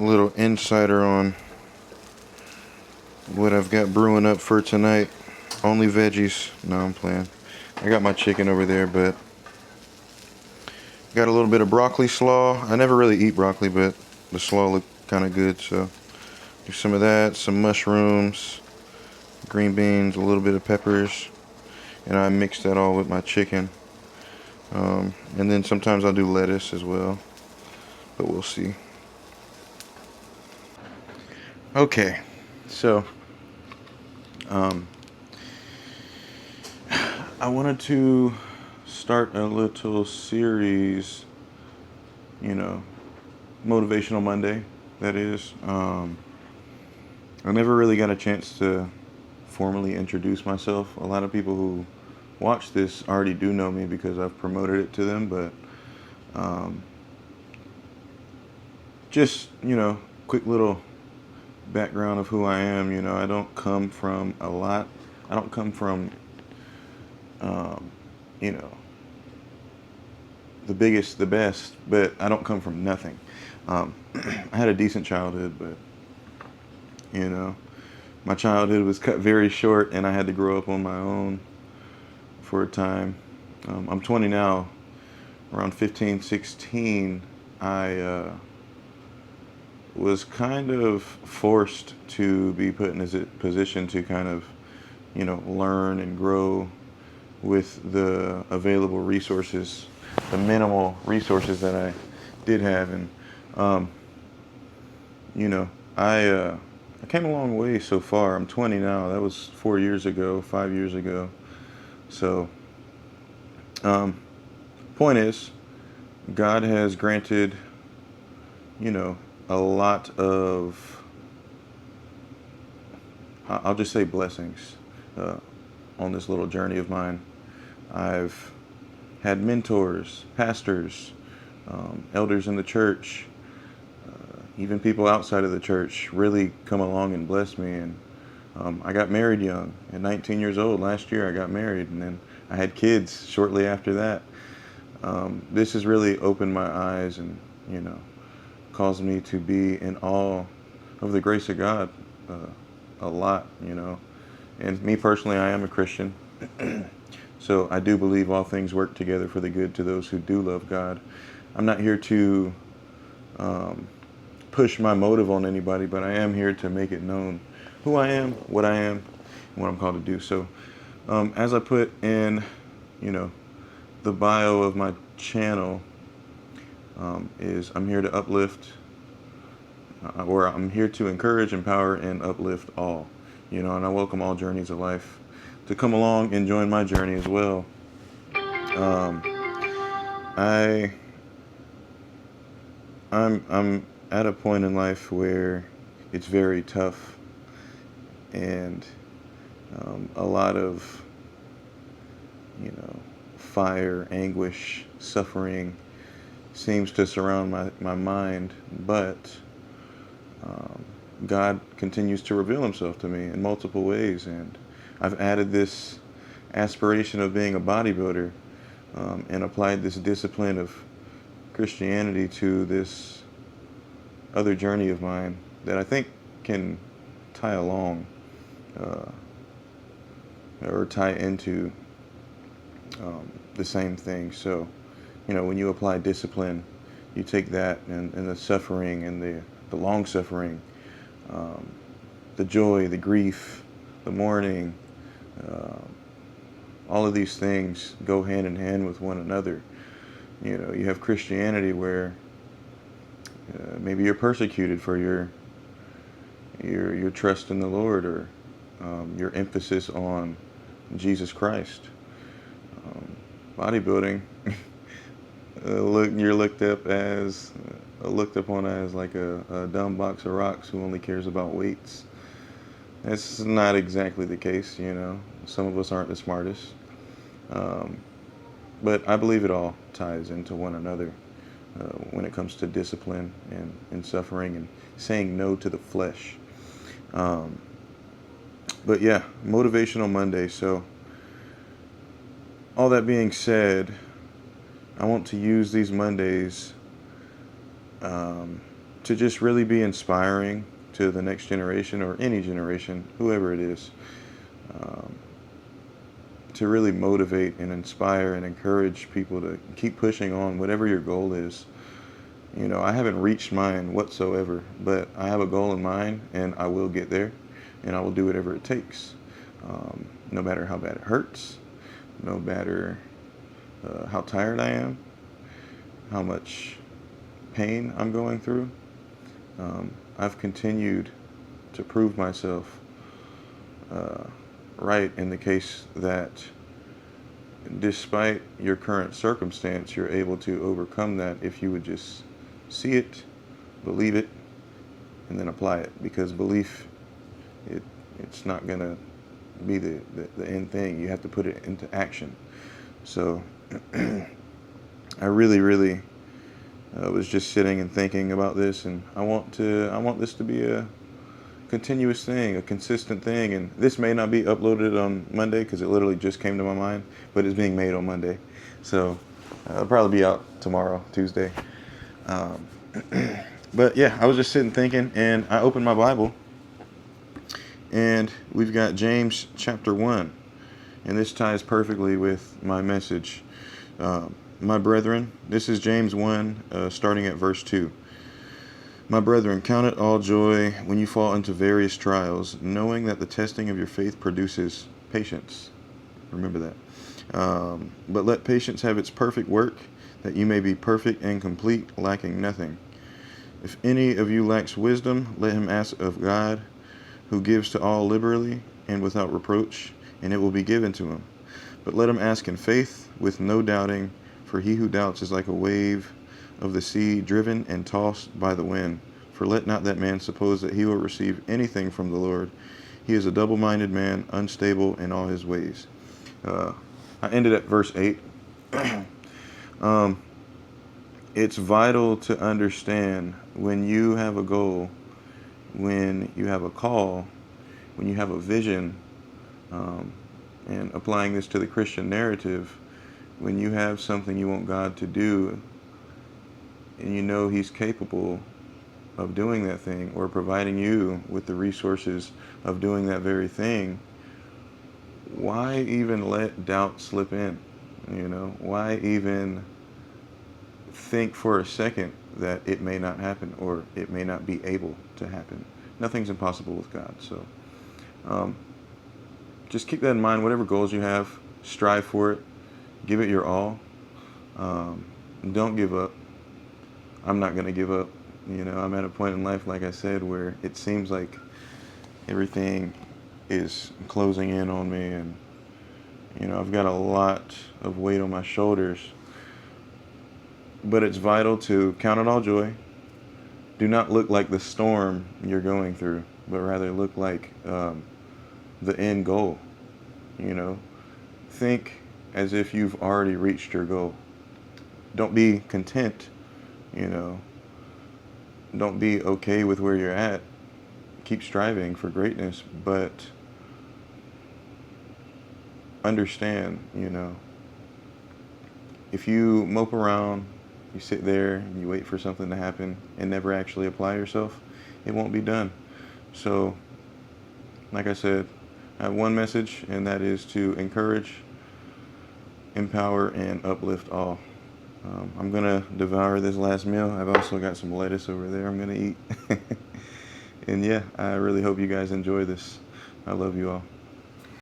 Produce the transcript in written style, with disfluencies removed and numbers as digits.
A little insider on what I've got brewing up for tonight. Only veggies. No, I'm playing. I got my chicken over there, but got a little bit of broccoli slaw. I never really eat broccoli, but the slaw looked kind of good, so do some of that, some mushrooms, green beans, a little bit of peppers, and I mix that all with my chicken. And then sometimes I'll do lettuce as well, but we'll see. Okay, so I wanted to start a little series, Motivational Monday, that is. I never really got a chance to formally introduce myself. A lot of people who watch this already do know me because I've promoted it to them, but just, quick little background of who I am. I don't come from a lot. I don't come from, you know, the biggest, the best, but I don't come from nothing. I had a decent childhood, but, my childhood was cut very short and I had to grow up on my own for a time. I'm 20 now. Around 15, 16, I was kind of forced to be put in a position to kind of, learn and grow with the available resources, the minimal resources that I did have. And, I came a long way so far. I'm 20 now. That was 4 years ago, 5 years ago. So, point is, God has granted, a lot of, I'll just say blessings on this little journey of mine. I've had mentors, pastors, elders in the church, even people outside of the church really come along and bless me. And I got married young. At 19 years old, last year I got married, and then I had kids shortly after that. This has really opened my eyes and, caused me to be in awe of the grace of God a lot, And me personally, I am a Christian. So I do believe all things work together for the good to those who do love God. I'm not here to push my motive on anybody, but I am here to make it known who I am, and what I'm called to do. So as I put in, the bio of my channel, is I'm here to uplift, or I'm here to encourage, empower, and uplift all, and I welcome all journeys of life to come along and join my journey as well. I'm at a point in life where it's very tough, and a lot of, fire, anguish, suffering seems to surround my mind, but God continues to reveal himself to me in multiple ways, and I've added this aspiration of being a bodybuilder and applied this discipline of Christianity to this other journey of mine that I think can tie along or tie into the same thing. So, when you apply discipline, you take that and the suffering and the long suffering, the joy, the grief, the mourning, all of these things go hand in hand with one another. You have Christianity where maybe you're persecuted for your trust in the Lord, or your emphasis on Jesus Christ. Bodybuilding, you're looked upon as like a dumb box of rocks who only cares about weights. That's not exactly the case, Some of us aren't the smartest. But I believe it all ties into one another when it comes to discipline and suffering and saying no to the flesh. But yeah, Motivational Monday. So all that being said, I want to use these Mondays to just really be inspiring to the next generation or any generation, whoever it is, um, to really motivate and inspire and encourage people to keep pushing on whatever your goal is. You know, I haven't reached mine whatsoever, but I have a goal in mind and I will get there and I will do whatever it takes. No matter how bad it hurts, no matter how tired I am, how much pain I'm going through. I've continued to prove myself right in the case that despite your current circumstance, you're able to overcome that if you would just see it, believe it, and then apply it. Because belief, it's not going to be the end thing. You have to put it into action. So I really was just sitting and thinking about this, and I want this to be a continuous thing, a consistent thing. And this may not be uploaded on Monday because it literally just came to my mind, but it's being made on Monday, so it'll probably be out tomorrow, Tuesday. But yeah, I was just sitting thinking, and I opened my Bible, and we've got James chapter 1, and this ties perfectly with my message. My brethren, this is James 1, starting at verse 2. My brethren, count it all joy when you fall into various trials, knowing that the testing of your faith produces patience. Remember that. But let patience have its perfect work, that you may be perfect and complete, lacking nothing. If any of you lacks wisdom, let him ask of God, who gives to all liberally and without reproach, and it will be given to him. But let him ask in faith, with no doubting, for he who doubts is like a wave of the sea, driven and tossed by the wind. For let not that man suppose that he will receive anything from the Lord. He is a double-minded man, unstable in all his ways. I ended at verse 8. It's vital to understand when you have a goal, when you have a call, when you have a vision, and applying this to the Christian narrative, when you have something you want God to do and you know he's capable of doing that thing or providing you with the resources of doing that very thing, why even let doubt slip in? You know, why even think for a second that it may not happen or it may not be able to happen? Nothing's impossible with God. So just keep that in mind. Whatever goals you have, strive for it. Give it your all. Don't give up. I'm not going to give up. You know, I'm at a point in life, like I said, where it seems like everything is closing in on me, and you know, I've got a lot of weight on my shoulders. But it's vital to count it all joy. Do not look like the storm you're going through, but rather look like the end goal. You know, think as if you've already reached your goal. Don't be content, you know. Don't be okay with where you're at. Keep striving for greatness, but understand, you know, if you mope around, you sit there and you wait for something to happen and never actually apply yourself, it won't be done. So, like I said, I have one message, and that is to encourage, empower, and uplift all. I'm going to devour this last meal. I've also got some lettuce over there I'm going to eat. And yeah, I really hope you guys enjoy this. I love you all.